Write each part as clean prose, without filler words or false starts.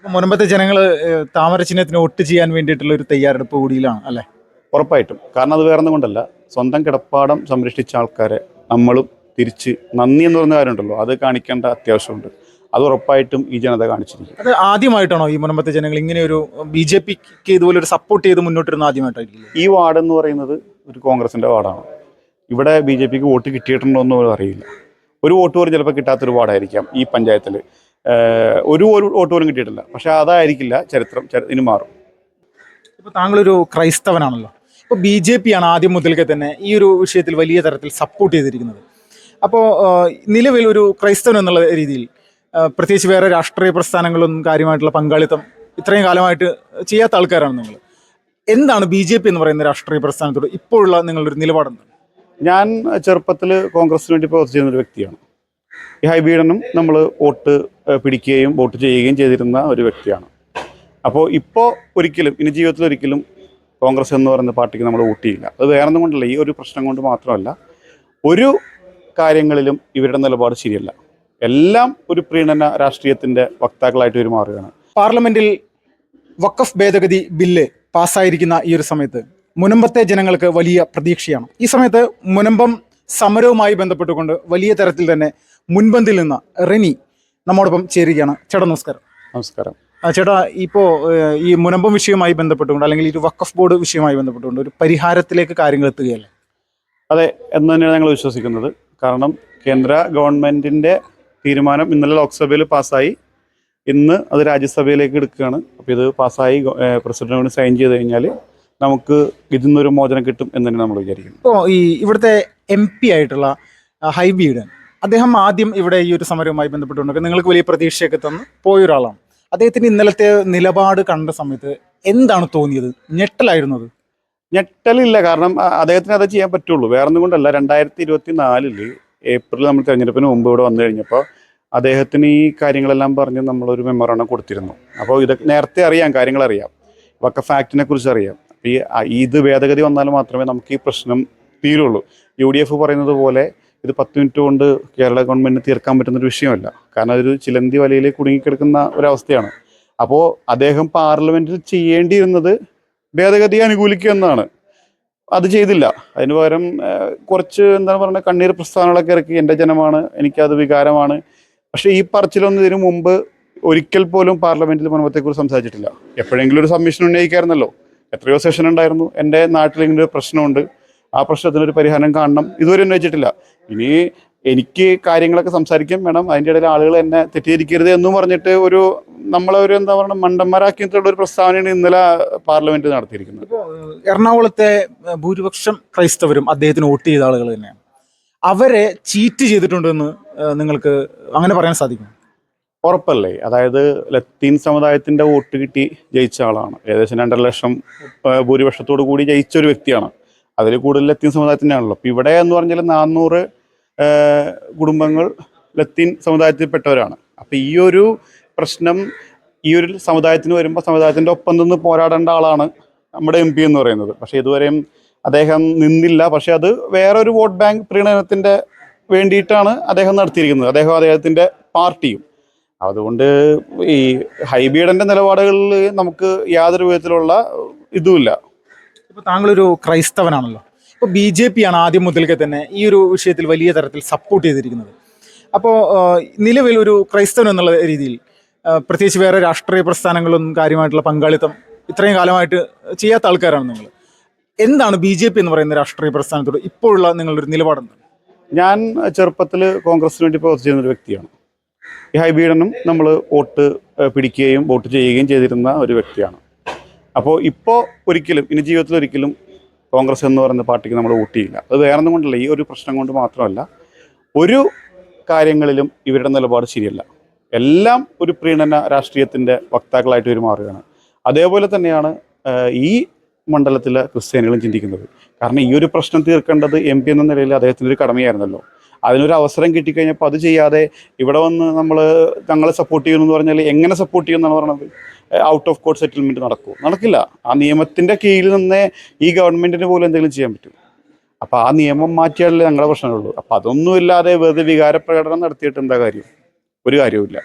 മുൻപത്തെ ജനങ്ങൾ താമര ചിഹ്നത്തിന് വോട്ട് ചെയ്യാൻ വേണ്ടിയിട്ടുള്ള ഒരു തയ്യാറെടുപ്പ് കൂടിയിലാണ് അല്ലേ? ഉറപ്പായിട്ടും. കാരണം അത് വേറൊന്നും കൊണ്ടല്ല, സ്വന്തം കിടപ്പാടം സംരക്ഷിച്ച ആൾക്കാരെ നമ്മളും തിരിച്ച് നന്ദി എന്ന് പറയുന്ന കാര്യമുണ്ടല്ലോ, അത് കാണിക്കേണ്ട അത്യാവശ്യമുണ്ട്. അത് ഉറപ്പായിട്ടും ഈ ജനത കാണിച്ചിരിക്കും. അത് ആദ്യമായിട്ടാണോ ഈ മുൻപത്തെ ജനങ്ങൾ ഇങ്ങനെ ഒരു BJPക്ക് ഇതുപോലെ ഒരു സപ്പോർട്ട് ചെയ്ത് മുന്നോട്ടിരുന്ന ആദ്യമായിട്ടായിരിക്കും? ഈ വാർഡ് എന്ന് പറയുന്നത് ഒരു കോൺഗ്രസിൻ്റെ വാർഡാണ്. ഇവിടെ BJPക്ക് വോട്ട് കിട്ടിയിട്ടുണ്ടോ എന്ന് പോലും അറിയില്ല. ഒരു വോട്ട് പോലും ചിലപ്പോൾ കിട്ടാത്തൊരു വാർഡായിരിക്കാം ഈ പഞ്ചായത്തിൽ. ഒരു വോട്ട് പോലും കിട്ടിയിട്ടില്ല. പക്ഷേ അതായിരിക്കില്ല ചരിത്രം, ഇനി മാറും. ഇപ്പോൾ താങ്കളൊരു ക്രൈസ്തവനാണല്ലോ. ഇപ്പോൾ BJP ആണ് ആദ്യം മുതൽക്കേ തന്നെ ഈ ഒരു വിഷയത്തിൽ വലിയ തരത്തിൽ സപ്പോർട്ട് ചെയ്തിരിക്കുന്നത്. അപ്പോൾ നിലവിൽ ഒരു ക്രൈസ്തവൻ എന്നുള്ള രീതിയിൽ പ്രത്യേകിച്ച് വേറെ രാഷ്ട്രീയ പ്രസ്ഥാനങ്ങളൊന്നും കാര്യമായിട്ടുള്ള പങ്കാളിത്തം ഇത്രയും കാലമായിട്ട് ചെയ്യാത്ത ആൾക്കാരാണ് നിങ്ങൾ. എന്താണ് BJP എന്ന് പറയുന്ന രാഷ്ട്രീയ പ്രസ്ഥാനത്തോട് ഇപ്പോഴുള്ള നിങ്ങളുടെ ഒരു നിലപാടെന്താണ്? ഞാൻ ചെറുപ്പത്തിൽ കോൺഗ്രസിന് വേണ്ടി പ്രവർത്തിച്ചിരുന്ന ഒരു വ്യക്തിയാണ്. ഈ ഹൈബീഡനും നമ്മൾ വോട്ട് പിടിക്കുകയും വോട്ട് ചെയ്യുകയും ചെയ്തിരുന്ന ഒരു വ്യക്തിയാണ്. അപ്പോൾ ഇപ്പോൾ ഒരിക്കലും ഇനി ജീവിതത്തിൽ ഒരിക്കലും കോൺഗ്രസ് എന്ന് പറയുന്ന പാർട്ടിക്ക് നമ്മൾ വോട്ട് ചെയ്യില്ല. അത് വേറൊന്നും കൊണ്ടല്ല, ഈ ഒരു പ്രശ്നം കൊണ്ട് മാത്രമല്ല, ഒരു കാര്യങ്ങളിലും ഇവരുടെ നിലപാട് ശരിയല്ല. എല്ലാം ഒരു പ്രീണന രാഷ്ട്രീയത്തിൻ്റെ വക്താക്കളായിട്ട് ഇവർ മാറുകയാണ്. പാർലമെന്റിൽ വഖഫ് ഭേദഗതി ബില്ല് പാസ്സായിരിക്കുന്ന ഈ ഒരു സമയത്ത് മുനമ്പത്തെ ജനങ്ങൾക്ക് വലിയ പ്രതീക്ഷയാണ്. ഈ സമയത്ത് മുനമ്പം സമരവുമായി ബന്ധപ്പെട്ടുകൊണ്ട് വലിയ തരത്തിൽ തന്നെ മുൻപന്തിൽ നിന്ന് റെനി നമ്മോടൊപ്പം ചേരുകയാണ്. ചേട്ടാ നമസ്കാരം. നമസ്കാരം. ചേട്ടാ, ഇപ്പോൾ ഈ മുനമ്പം വിഷയവുമായി ബന്ധപ്പെട്ടുകൊണ്ട് അല്ലെങ്കിൽ ഈ വഖഫ് ബോർഡ് വിഷയവുമായി ബന്ധപ്പെട്ടുകൊണ്ട് ഒരു പരിഹാരത്തിലേക്ക് കാര്യങ്ങൾ എത്തുകയല്ലേ? അതെ എന്ന് തന്നെയാണ് ഞങ്ങൾ വിശ്വസിക്കുന്നത്. കാരണം കേന്ദ്ര ഗവൺമെൻറ്റിൻ്റെ തീരുമാനം ഇന്നലെ ലോക്സഭയിൽ പാസ്സായി, ഇന്ന് അത് രാജ്യസഭയിലേക്ക് എടുക്കുകയാണ്. അപ്പോൾ ഇത് പാസ്സായി പ്രസിഡന്റിനോട് സൈൻ ചെയ്ത് കഴിഞ്ഞാൽ നമുക്ക് ഇതിൽ നിന്നൊരു മോചനം കിട്ടും എന്ന് തന്നെ നമ്മൾ വിചാരിക്കുന്നു. ഇപ്പോൾ ഈ ഇവിടുത്തെ MP ആയിട്ടുള്ള ഹൈബീഡൻ, അദ്ദേഹം ആദ്യം ഇവിടെ ഈ ഒരു സമരവുമായി ബന്ധപ്പെട്ടുകൊണ്ട് നിങ്ങൾക്ക് വലിയ പ്രതീക്ഷയൊക്കെ തന്ന് പോയൊരാളാണ്. അദ്ദേഹത്തിന് ഇന്നലത്തെ നിലപാട് കണ്ട സമയത്ത് എന്താണ് തോന്നിയത്? ഞെട്ടലായിരുന്നത്? ഞെട്ടലില്ല, കാരണം അദ്ദേഹത്തിന് അത് ചെയ്യാൻ പറ്റുള്ളൂ. വേറൊന്നും കൊണ്ടല്ല, 2024 ഏപ്രിൽ നമ്മൾ തെരഞ്ഞെടുപ്പിന് മുമ്പ് ഇവിടെ വന്നു കഴിഞ്ഞപ്പോൾ അദ്ദേഹത്തിന് ഈ കാര്യങ്ങളെല്ലാം പറഞ്ഞ് നമ്മളൊരു മെമ്മോറാണ്ടം കൊടുത്തിരുന്നു. അപ്പോൾ ഇത് നേരത്തെ അറിയാം, കാര്യങ്ങളറിയാം, വഖഫ് ആക്ടിനെ കുറിച്ച് അറിയാം. ഇത് ഭേദഗതി വന്നാൽ മാത്രമേ നമുക്ക് ഈ പ്രശ്നം തീരുള്ളൂ. UDF പറയുന്നത് പോലെ ഇത് 10 മിനിറ്റ് കൊണ്ട് കേരള ഗവൺമെൻറ്റിന് തീർക്കാൻ പറ്റുന്നൊരു വിഷയമല്ല. കാരണം അതൊരു ചിലന്തി വലയിൽ കുടുങ്ങിക്കിടക്കുന്ന ഒരവസ്ഥയാണ്. അപ്പോൾ അദ്ദേഹം പാർലമെൻറ്റിൽ ചെയ്യേണ്ടിയിരുന്നത് ഭേദഗതി അനുകൂലിക്കുക എന്നതാണ്. അത് ചെയ്തില്ല. അതിന് പകരം കുറച്ച് എന്താണ് പറയുക, കണ്ണീർ പ്രസ്ഥാനങ്ങളൊക്കെ ഇറക്കി എൻ്റെ ജനമാണ്, എനിക്കത് വികാരമാണ്. പക്ഷേ ഈ പറച്ചിലൊന്നും ഇതിനു മുമ്പ് ഒരിക്കൽ പോലും പാർലമെൻറ്റിൽ മുൻപത്തെക്കുറിച്ച് സംസാരിച്ചിട്ടില്ല. എപ്പോഴെങ്കിലും ഒരു സബ്മിഷൻ ഉന്നയിക്കായിരുന്നല്ലോ. എത്രയോ സെഷൻ ഉണ്ടായിരുന്നു, എൻ്റെ നാട്ടിൽ ഇങ്ങനെ ഒരു പ്രശ്നമുണ്ട്, ആ പ്രശ്നത്തിനൊരു പരിഹാരം കാണണം, ഇതുവരെ ഉന്നയിച്ചിട്ടില്ല. ഇനി എനിക്ക് കാര്യങ്ങളൊക്കെ സംസാരിക്കാൻ വേണം, അതിൻ്റെ ഇടയിൽ ആളുകൾ എന്നെ തെറ്റിദ്ധരിക്കരുത് എന്നും പറഞ്ഞിട്ട് നമ്മളൊരു എന്താ പറയുക മണ്ടന്മാരാക്കിയിട്ടുള്ള ഒരു പ്രസ്താവനയാണ് ഇന്നലെ പാർലമെന്റ് നടത്തിയിരിക്കുന്നത്. ഇപ്പോൾ എറണാകുളത്തെ ഭൂരിപക്ഷം ക്രൈസ്തവരും അദ്ദേഹത്തിന് വോട്ട് ചെയ്ത ആളുകൾ തന്നെയാണ്. അവരെ ചീറ്റ് ചെയ്തിട്ടുണ്ടെന്ന് നിങ്ങൾക്ക് അങ്ങനെ പറയാൻ സാധിക്കും? ഉറപ്പല്ലേ? അതായത് ലത്തീൻ സമുദായത്തിൻ്റെ വോട്ട് കിട്ടി ജയിച്ച ആളാണ്. ഏകദേശം 2.5 ലക്ഷം ഭൂരിപക്ഷത്തോടു കൂടി ജയിച്ച ഒരു വ്യക്തിയാണ്. അതിൽ കൂടുതൽ ലത്തീൻ സമുദായത്തിൻ്റെ ആണല്ലോ. അപ്പോൾ ഇവിടെ എന്ന് പറഞ്ഞാൽ 400 കുടുംബങ്ങൾ ലത്തീൻ സമുദായത്തിൽപ്പെട്ടവരാണ്. അപ്പോൾ ഈ ഒരു പ്രശ്നം ഈ ഒരു സമുദായത്തിന് വരുമ്പോൾ സമുദായത്തിൻ്റെ ഒപ്പം നിന്ന് പോരാടേണ്ട ആളാണ് നമ്മുടെ MP എന്ന് പറയുന്നത്. പക്ഷേ ഇതുവരെയും അദ്ദേഹം നിന്നില്ല. പക്ഷേ അത് വേറൊരു വോട്ട് ബാങ്ക് പ്രീണനത്തിൻ്റെ വേണ്ടിയിട്ടാണ് അദ്ദേഹം നടത്തിയിരിക്കുന്നത്, അദ്ദേഹത്തിൻ്റെ പാർട്ടിയും. അതുകൊണ്ട് ഈ ഹൈബീഡൻ്റെ നിലപാടുകളിൽ നമുക്ക് യാതൊരു വിധത്തിലുള്ള ഇതുമില്ല. ഇപ്പോൾ താങ്കളൊരു ക്രൈസ്തവനാണല്ലോ. ഇപ്പോൾ BJP ആണ് ആദ്യം മുതൽക്കേ തന്നെ ഈ ഒരു വിഷയത്തിൽ വലിയ തരത്തിൽ സപ്പോർട്ട് ചെയ്തിരിക്കുന്നത്. അപ്പോൾ നിലവിൽ ഒരു ക്രൈസ്തവൻ എന്നുള്ള രീതിയിൽ പ്രത്യേകിച്ച് വേറെ രാഷ്ട്രീയ പ്രസ്ഥാനങ്ങളൊന്നും കാര്യമായിട്ടുള്ള പങ്കാളിത്തം ഇത്രയും കാലമായിട്ട് ചെയ്യാത്ത ആൾക്കാരാണ് നിങ്ങൾ. എന്താണ് BJP എന്ന് പറയുന്ന രാഷ്ട്രീയ പ്രസ്ഥാനത്തോട് ഇപ്പോഴുള്ള നിങ്ങളുടെ ഒരു നിലപാടെന്താണ്? ഞാൻ ചെറുപ്പത്തിൽ കോൺഗ്രസിന് വേണ്ടി പ്രവർത്തിച്ചിരുന്ന ഒരു വ്യക്തിയാണ്. ഈ ഹൈബീഡനും നമ്മൾ വോട്ട് പിടിക്കുകയും വോട്ട് ചെയ്യുകയും ചെയ്തിരുന്ന ഒരു വ്യക്തിയാണ്. അപ്പോൾ ഇപ്പോൾ ഒരിക്കലും ഇനി ജീവിതത്തിൽ ഒരിക്കലും കോൺഗ്രസ് എന്ന് പറയുന്ന പാർട്ടിക്ക് നമ്മൾ വോട്ട് ചെയ്യില്ല. അത് വേറൊന്നും കൊണ്ടല്ല, ഈ ഒരു പ്രശ്നം കൊണ്ട് മാത്രമല്ല, ഒരു കാര്യങ്ങളിലും ഇവരുടെ നിലപാട് ശരിയല്ല. എല്ലാം ഒരു പ്രീണന രാഷ്ട്രീയത്തിൻ്റെ വക്താക്കളായിട്ട് ഇവർ മാറുകയാണ്. അതേപോലെ തന്നെയാണ് ഈ മണ്ഡലത്തിലെ ക്രിസ്ത്യാനികളും ചിന്തിക്കുന്നത്. കാരണം ഈ ഒരു പ്രശ്നം തീർക്കേണ്ടത് MP എന്ന നിലയിൽ അദ്ദേഹത്തിൻ്റെ ഒരു കടമയായിരുന്നല്ലോ. അതിനൊരു അവസരം കിട്ടിക്കഴിഞ്ഞപ്പോൾ അത് ചെയ്യാതെ ഇവിടെ വന്ന് ഞങ്ങളെ സപ്പോർട്ട് ചെയ്യുന്നു എന്ന് പറഞ്ഞാൽ എങ്ങനെ സപ്പോർട്ട് ചെയ്യുമെന്നാണ് പറയുന്നത്? ഔട്ട് ഓഫ് കോർട്ട് സെറ്റിൽമെൻറ്റ് നടക്കുമോ? നടക്കില്ല. ആ നിയമത്തിൻ്റെ കീഴിൽ നിന്നേ ഈ ഗവൺമെൻറ്റിന് പോലും എന്തെങ്കിലും ചെയ്യാൻ പറ്റും. അപ്പോൾ ആ നിയമം മാറ്റിയാലേ ഞങ്ങളുടെ പ്രശ്നമുള്ളൂ. അപ്പോൾ അതൊന്നുമില്ലാതെ വെറുതെ വികാരപ്രകടനം നടത്തിയിട്ട് എന്താ കാര്യം? ഒരു കാര്യവുമില്ല.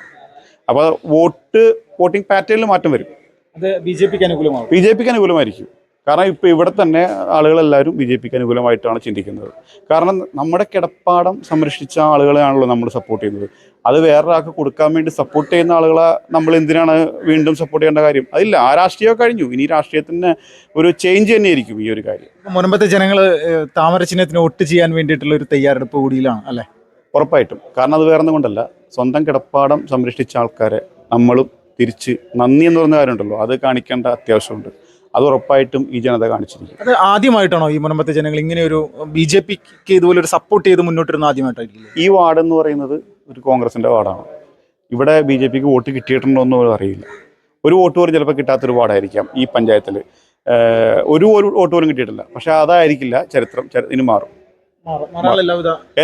അപ്പോൾ വോട്ടിംഗ് പാറ്റേണിൽ മാറ്റം വരും. അത് BJP-ക്ക് അനുകൂലമാവും. BJP-ക്ക് അനുകൂലമായിരിക്കും. കാരണം ഇപ്പോൾ ഇവിടെ തന്നെ ആളുകളെല്ലാവരും BJP-ക്ക് അനുകൂലമായിട്ടാണ് ചിന്തിക്കുന്നത്. കാരണം നമ്മുടെ കിടപ്പാടം സംരക്ഷിച്ച ആളുകളെയാണല്ലോ നമ്മൾ സപ്പോർട്ട് ചെയ്യുന്നത്. അത് വേറൊരാൾക്ക് കൊടുക്കാൻ വേണ്ടി സപ്പോർട്ട് ചെയ്യുന്ന ആളുകളെ നമ്മൾ എന്തിനാണ് വീണ്ടും സപ്പോർട്ട് ചെയ്യേണ്ട കാര്യം? അതില്ല. ആ രാഷ്ട്രീയം കഴിഞ്ഞു. ഇനി രാഷ്ട്രീയത്തിന് ഒരു ചേഞ്ച് തന്നെയായിരിക്കും ഈ ഒരു കാര്യം. മുൻപത്തെ ജനങ്ങൾ താമര ചിഹ്നത്തിന് വോട്ട് ചെയ്യാൻ വേണ്ടിയിട്ടുള്ള ഒരു തയ്യാറെടുപ്പ് കൂടിയിലാണ് അല്ലേ? ഉറപ്പായിട്ടും. കാരണം അത് വേറൊന്നും കൊണ്ടല്ല, സ്വന്തം കിടപ്പാടം സംരക്ഷിച്ച ആൾക്കാരെ നമ്മളും തിരിച്ച് നന്ദി എന്ന് പറയുന്ന കാര്യമുണ്ടല്ലോ, അത് കാണിക്കേണ്ട അത്യാവശ്യമുണ്ട്. അത് ഉറപ്പായിട്ടും ഈ ജനത കാണിച്ചിരിക്കും. അത് ആദ്യമായിട്ടാണോ ഈ മുൻപത്തെ ജനങ്ങൾ ഇങ്ങനെ ഒരു BJP-ക്ക് ഇതുപോലെ ഒരു സപ്പോർട്ട് ചെയ്ത് മുന്നോട്ടിരുന്ന ആദ്യമായിട്ടായിരിക്കും? ഈ വാർഡ് എന്ന് പറയുന്നത് ഒരു കോൺഗ്രസിൻ്റെ വാർഡാണ്. ഇവിടെ BJP-ക്ക് വോട്ട് കിട്ടിയിട്ടുണ്ടോ എന്ന് അറിയില്ല. ഒരു വോട്ട് പോലും ചിലപ്പോൾ കിട്ടാത്തൊരു വാർഡായിരിക്കാം ഈ പഞ്ചായത്തിൽ. ഒരു വോട്ട് പോലും കിട്ടിയിട്ടില്ല. പക്ഷെ അതായിരിക്കില്ല ചരിത്രം. ഇനി മാറും.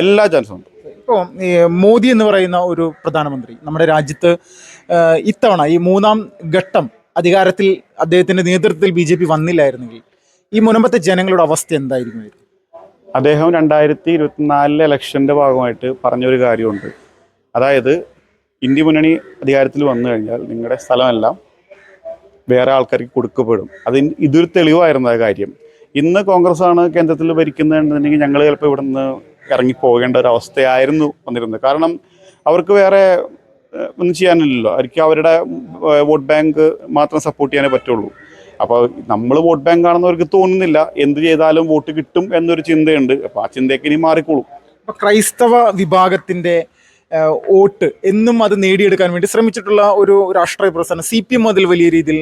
എല്ലാ ചാൻസും ഉണ്ട്. ഇപ്പോൾ ഈ മോദി എന്ന് പറയുന്ന ഒരു പ്രധാനമന്ത്രി നമ്മുടെ രാജ്യത്ത് ഇത്തവണ ഈ 3ാം ഘട്ടം അധികാരത്തിൽ അദ്ദേഹത്തിന്റെ നേതൃത്വത്തിൽ BJP വന്നില്ലായിരുന്നെങ്കിൽ ഈ മുൻപത്തെ ജനങ്ങളുടെ അവസ്ഥ എന്തായിരിക്കും? അദ്ദേഹം 2024 ഇലക്ഷൻ്റെ ഭാഗമായിട്ട് പറഞ്ഞൊരു കാര്യമുണ്ട്. അതായത് ഇന്ത്യ മുന്നണി അധികാരത്തിൽ വന്നു കഴിഞ്ഞാൽ നിങ്ങളുടെ സ്ഥലമെല്ലാം വേറെ ആൾക്കാർക്ക് കൊടുക്കപ്പെടും. ഇതൊരു തെളിവായിരുന്നു ആ കാര്യം. ഇന്ന് കോൺഗ്രസ് ആണ് കേന്ദ്രത്തിൽ ഭരിക്കുന്നതെന്നുണ്ടെങ്കിൽ ഞങ്ങൾ ചിലപ്പോൾ ഇവിടെ നിന്ന് ഇറങ്ങിപ്പോകേണ്ട ഒരു അവസ്ഥയായിരുന്നു വന്നിരുന്നത്. കാരണം അവർക്ക് വേറെ ഒന്നും ചെയ്യാനില്ലല്ലോ. അവർക്ക് അവരുടെ വോട്ട് ബാങ്ക് മാത്രം സപ്പോർട്ട് ചെയ്യാനേ പറ്റുള്ളൂ. അപ്പോൾ നമ്മൾ വോട്ട് ബാങ്ക് ആണെന്നവർക്ക് തോന്നുന്നില്ല. എന്ത് ചെയ്താലും വോട്ട് കിട്ടും എന്നൊരു ചിന്തയുണ്ട്. അപ്പോൾ ആ ചിന്തയൊക്കെ ഇനി മാറിക്കോളും. അപ്പോൾ ക്രൈസ്തവ വിഭാഗത്തിൻ്റെ വോട്ട് എന്നും അത് നേടിയെടുക്കാൻ വേണ്ടി ശ്രമിച്ചിട്ടുള്ള ഒരു രാഷ്ട്രീയ പ്രസ്ഥാനം CPM അതിൽ വലിയ രീതിയിൽ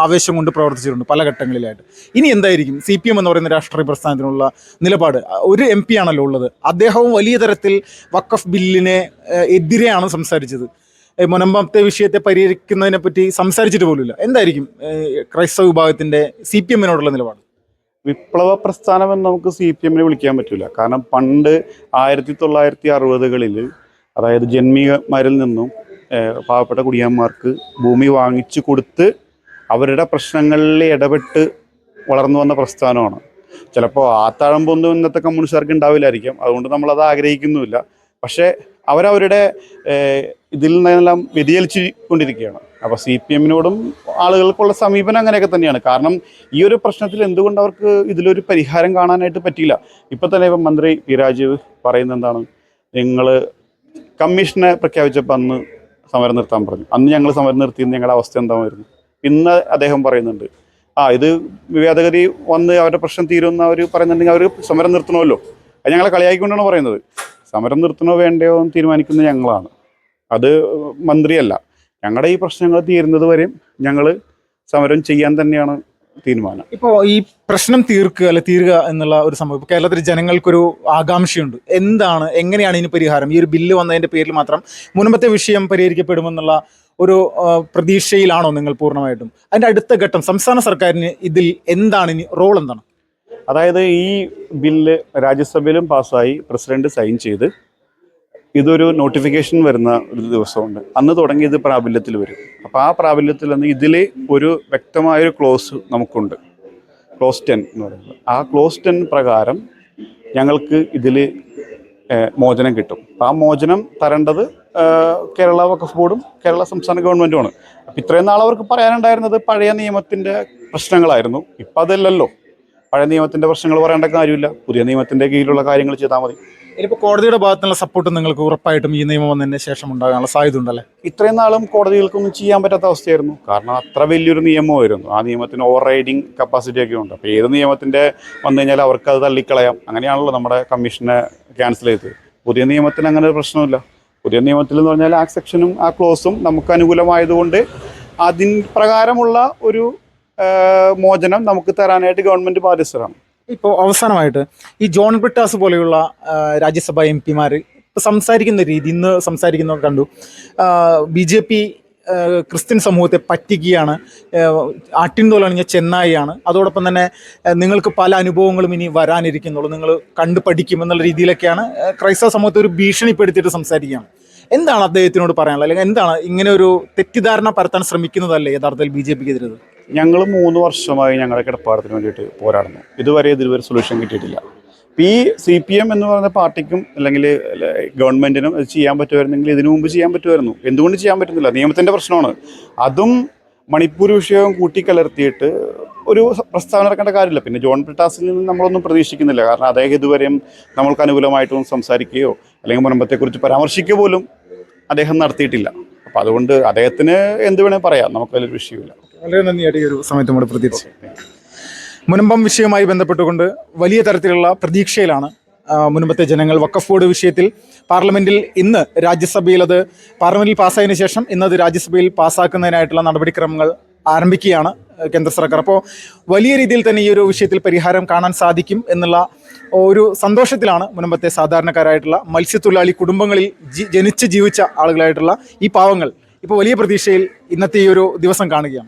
ആവേശം കൊണ്ട് പ്രവർത്തിച്ചിട്ടുണ്ട് പല ഘട്ടങ്ങളിലായിട്ട്. ഇനി എന്തായിരിക്കും CPM എന്ന് പറയുന്ന രാഷ്ട്രീയ പ്രസ്ഥാനത്തിനുള്ള നിലപാട്? ഒരു MP ആണല്ലോ ഉള്ളത്. അദ്ദേഹവും വലിയ തരത്തിൽ വഖഫ് ബില്ലിനെ എതിരെയാണ് സംസാരിച്ചത്. മുൻപത്തെ വിഷയത്തെ പരിഹരിക്കുന്നതിനെ പറ്റി സംസാരിച്ചിട്ട് പോലുമില്ല. എന്തായിരിക്കും ക്രൈസ്തവ വിഭാഗത്തിൻ്റെ CPM-നോടുള്ള നിലപാട്? വിപ്ലവ പ്രസ്ഥാനം എന്ന് നമുക്ക് CPM-നെ വിളിക്കാൻ പറ്റില്ല. കാരണം പണ്ട് 1960-കളിൽ അതായത് ജന്മിമാരിൽ നിന്നും പാവപ്പെട്ട കുടിയന്മാർക്ക് ഭൂമി വാങ്ങിച്ചു കൊടുത്ത് അവരുടെ പ്രശ്നങ്ങളിൽ ഇടപെട്ട് വളർന്നു വന്ന പ്രസ്ഥാനമാണ്. ചിലപ്പോൾ ആ തഴമ്പൊന്നും ഇന്നത്തെ കമ്മ്യൂണിസ്റ്റുകാർക്ക് ഉണ്ടാവില്ലായിരിക്കാം. അതുകൊണ്ട് നമ്മളത് ആഗ്രഹിക്കുന്നുമില്ല. പക്ഷേ അവരവരുടെ ഇതിൽ നിന്നെല്ലാം വ്യതിചലിച്ചു കൊണ്ടിരിക്കുകയാണ്. അപ്പോൾ CPM-നോടും ആളുകൾക്കുള്ള സമീപനം അങ്ങനെയൊക്കെ തന്നെയാണ്. കാരണം ഈ ഒരു പ്രശ്നത്തിൽ എന്തുകൊണ്ട് അവർക്ക് ഇതിലൊരു പരിഹാരം കാണാനായിട്ട് പറ്റിയില്ല. ഇപ്പം തന്നെ ഇപ്പം മന്ത്രി പി രാജീവ് പറയുന്നത് എന്താണ്, നിങ്ങൾ കമ്മീഷനെ പ്രഖ്യാപിച്ചപ്പോൾ അന്ന് സമരം നിർത്താൻ പറഞ്ഞു. അന്ന് ഞങ്ങൾ സമരം നിർത്തിയെന്ന് ഞങ്ങളുടെ അവസ്ഥ എന്തായിരുന്നു. ഇന്ന് അദ്ദേഹം പറയുന്നുണ്ട് ഇത് ഭേദഗതി വന്ന് അവരുടെ പ്രശ്നം തീരുമെന്ന് അവർ പറയുന്നുണ്ടെങ്കിൽ അവർ സമരം നിർത്തണമല്ലോ. അത് ഞങ്ങളെ കളിയാക്കിക്കൊണ്ടാണ് പറയുന്നത്. സമരം നിർത്തണോ വേണ്ടയോ എന്ന് തീരുമാനിക്കുന്നത് ഞങ്ങളാണ്, അത് മന്ത്രിയല്ല. ഞങ്ങളുടെ ഈ പ്രശ്നങ്ങൾ തീരുന്നത് വരെയും ഞങ്ങൾ സമരം ചെയ്യാൻ തന്നെയാണ് തീരുമാനം. ഇപ്പോൾ ഈ പ്രശ്നം തീരുക എന്നുള്ള ഒരു സംഭവം ഇപ്പോൾ കേരളത്തിലെ ജനങ്ങൾക്കൊരു ആകാംക്ഷയുണ്ട്. എങ്ങനെയാണ് ഇതിന് പരിഹാരം? ഈ ഒരു ബില്ല് വന്നതിൻ്റെ പേരിൽ മാത്രം മുൻപത്തെ വിഷയം പരിഹരിക്കപ്പെടുമെന്നുള്ള ഒരു പ്രതീക്ഷയിലാണോ നിങ്ങൾ പൂർണ്ണമായിട്ടും? അതിൻ്റെ അടുത്ത ഘട്ടം സംസ്ഥാന സർക്കാരിന് ഇതിൽ എന്താണ് ഇനി റോൾ എന്താണ്? അതായത് ഈ ബില്ല് രാജ്യസഭയിലും പാസ്സായി പ്രസിഡന്റ് സൈൻ ചെയ്ത് ഇതൊരു നോട്ടിഫിക്കേഷൻ വരുന്ന ഒരു ദിവസമുണ്ട്. അന്ന് തുടങ്ങി ഇത് പ്രാബല്യത്തിൽ വരും. അപ്പോൾ ആ പ്രാബല്യത്തിൽ നിന്ന് ഇതിൽ ഒരു വ്യക്തമായൊരു ക്ലോസ് നമുക്കുണ്ട്, ക്ലോസ് 10 എന്ന് പറയുന്നത്. ആ ക്ലോസ് 10 പ്രകാരം ഞങ്ങൾക്ക് ഇതിൽ മോചനം കിട്ടും. ആ മോചനം തരേണ്ടത് കേരള വഖഫ് ബോർഡും കേരള സംസ്ഥാന ഗവൺമെൻറ്റുമാണ്. അപ്പോൾ ഇത്രയും നാൾ അവർക്ക് പറയാനുണ്ടായിരുന്നത് പഴയ നിയമത്തിൻ്റെ പ്രശ്നങ്ങളായിരുന്നു. ഇപ്പം അതല്ലല്ലോ. പഴയ നിയമത്തിൻ്റെ പ്രശ്നങ്ങൾ പറയേണ്ട കാര്യമില്ല. പുതിയ നിയമത്തിൻ്റെ കീഴിലുള്ള കാര്യങ്ങൾ ചെയ്താൽ മതി. ഇനിയിപ്പോൾ കോടതിയുടെ ഭാഗത്തുനിന്നുള്ള സപ്പോർട്ട് നിങ്ങൾക്ക് ഉറപ്പായിട്ടും ഈ നിയമം വന്നതിന് ശേഷം ഉണ്ടാകാനുള്ള സാധ്യത ഉണ്ടല്ലേ? ഇത്രയും നാളും കോടതികൾക്കൊന്നും ചെയ്യാൻ പറ്റാത്ത അവസ്ഥയായിരുന്നു. കാരണം അത്ര വലിയൊരു നിയമമായിരുന്നു. ആ നിയമത്തിന് ഓവർ റൈഡിങ് കപ്പാസിറ്റി ഒക്കെ ഉണ്ട്. അപ്പോൾ ഏത് നിയമത്തിൻ്റെ വന്നു കഴിഞ്ഞാൽ അവർക്ക് അത് തള്ളിക്കളയാം. അങ്ങനെയാണല്ലോ നമ്മുടെ കമ്മീഷനെ ക്യാൻസൽ ചെയ്തത്. പുതിയ നിയമത്തിന് അങ്ങനെ ഒരു പ്രശ്നമില്ല. പുതിയ നിയമത്തിൽ എന്ന് പറഞ്ഞാൽ ആ സെക്ഷനും ആ ക്ലോസും നമുക്ക് അനുകൂലമായതുകൊണ്ട് അതിൻ പ്രകാരമുള്ള ഒരു മോചനം നമുക്ക് തരാനായിട്ട് ഗവൺമെൻറ് ബാധ്യസ്ഥരാണ്. ഇപ്പോൾ അവസാനമായിട്ട് ഈ ജോൺ ബ്രിട്ടാസ് പോലെയുള്ള രാജ്യസഭാ MP-മാർ സംസാരിക്കുന്ന രീതി ഇന്ന് സംസാരിക്കുന്നത് കണ്ടു. BJP ക്രിസ്ത്യൻ സമൂഹത്തെ പറ്റിക്കുകയാണ്, ആട്ടിൻതോലണിഞ്ഞ ചെന്നായിയാണ്, അതോടൊപ്പം തന്നെ നിങ്ങൾക്ക് പല അനുഭവങ്ങളും ഇനി വരാനിരിക്കുന്നുള്ളൂ, നിങ്ങൾ കണ്ടു പഠിക്കുമെന്നുള്ള രീതിയിലൊക്കെയാണ് ക്രൈസ്തവ സമൂഹത്തെ ഒരു ഭീഷണിപ്പെടുത്തിയിട്ട് സംസാരിക്കുകയാണ്. എന്താണ് അദ്ദേഹത്തിനോട് പറയാനുള്ളത്? അല്ലെങ്കിൽ എന്താണ് ഇങ്ങനെ ഒരു തെറ്റിദ്ധാരണ പരത്താൻ ശ്രമിക്കുന്നതല്ലേ യഥാർത്ഥത്തിൽ BJP-ക്കെതിരെ? ഞങ്ങൾ 3 വർഷമായി ഞങ്ങളുടെ കിടപ്പാടത്തിന് വേണ്ടിയിട്ട് പോരാടുന്നു. ഇതുവരെ ഇതിലൊരു സൊല്യൂഷൻ കിട്ടിയിട്ടില്ല. ഈ CPM എന്ന് പറയുന്ന പാർട്ടിക്കും അല്ലെങ്കിൽ ഗവൺമെന്റിനും അത് ചെയ്യാൻ പറ്റുമായിരുന്നെങ്കിൽ ഇതിനു മുമ്പ് ചെയ്യാൻ പറ്റുമായിരുന്നു. എന്തുകൊണ്ട് ചെയ്യാൻ പറ്റുന്നില്ല? നിയമത്തിന്റെ പ്രശ്നമാണ്. അതും മണിപ്പൂർ വിഷയവും കൂട്ടിക്കലർത്തിയിട്ട് ഒരു പ്രസ്താവന ഇറക്കേണ്ട കാര്യമില്ല. പിന്നെ ജോൺ ബ്രിട്ടാസിൽ നിന്ന് നമ്മളൊന്നും പ്രതീക്ഷിക്കുന്നില്ല. കാരണം അദ്ദേഹം ഇതുവരെയും നമ്മൾക്ക് അനുകൂലമായിട്ടൊന്നും സംസാരിക്കുകയോ അല്ലെങ്കിൽ മുനമ്പത്തെക്കുറിച്ച് പരാമർശിക്കുക പോലും അദ്ദേഹം നടത്തിയിട്ടില്ല. അപ്പോൾ അതുകൊണ്ട് അദ്ദേഹത്തിന് എന്ത് വേണേൽ പറയാം, നമുക്കതിലൊരു വിഷയമില്ല. വളരെ നന്ദിയായിട്ട് ഈ ഒരു സമയത്ത് നമ്മുടെ പ്രതീക്ഷ. മുനമ്പം വിഷയവുമായി ബന്ധപ്പെട്ടുകൊണ്ട് വലിയ തരത്തിലുള്ള പ്രതീക്ഷയിലാണ് മുനമ്പത്തെ ജനങ്ങൾ. വഖഫ് ബോർഡ് വിഷയത്തിൽ പാർലമെന്റിൽ ഇന്ന് രാജ്യസഭയിൽ അത് പാർലമെന്റിൽ പാസ്സായതിനു ശേഷം ഇന്നത് രാജ്യസഭയിൽ പാസ്സാക്കുന്നതിനായിട്ടുള്ള നടപടിക്രമങ്ങൾ ആരംഭിക്കുകയാണ് കേന്ദ്ര സർക്കാർ. അപ്പോൾ വലിയ രീതിയിൽ തന്നെ ഈ ഒരു വിഷയത്തിൽ പരിഹാരം കാണാൻ സാധിക്കും എന്നുള്ള ഒരു സന്തോഷത്തിലാണ് മുനമ്പത്തെ സാധാരണക്കാരായിട്ടുള്ള മത്സ്യത്തൊഴിലാളി കുടുംബങ്ങളിൽ ജനിച്ച് ജീവിച്ച ആളുകളായിട്ടുള്ള ഈ പാവങ്ങൾ ഇപ്പോൾ വലിയ പ്രതീക്ഷയിൽ ഇന്നത്തെ ഈ ഒരു ദിവസം കാണുകയാണ്.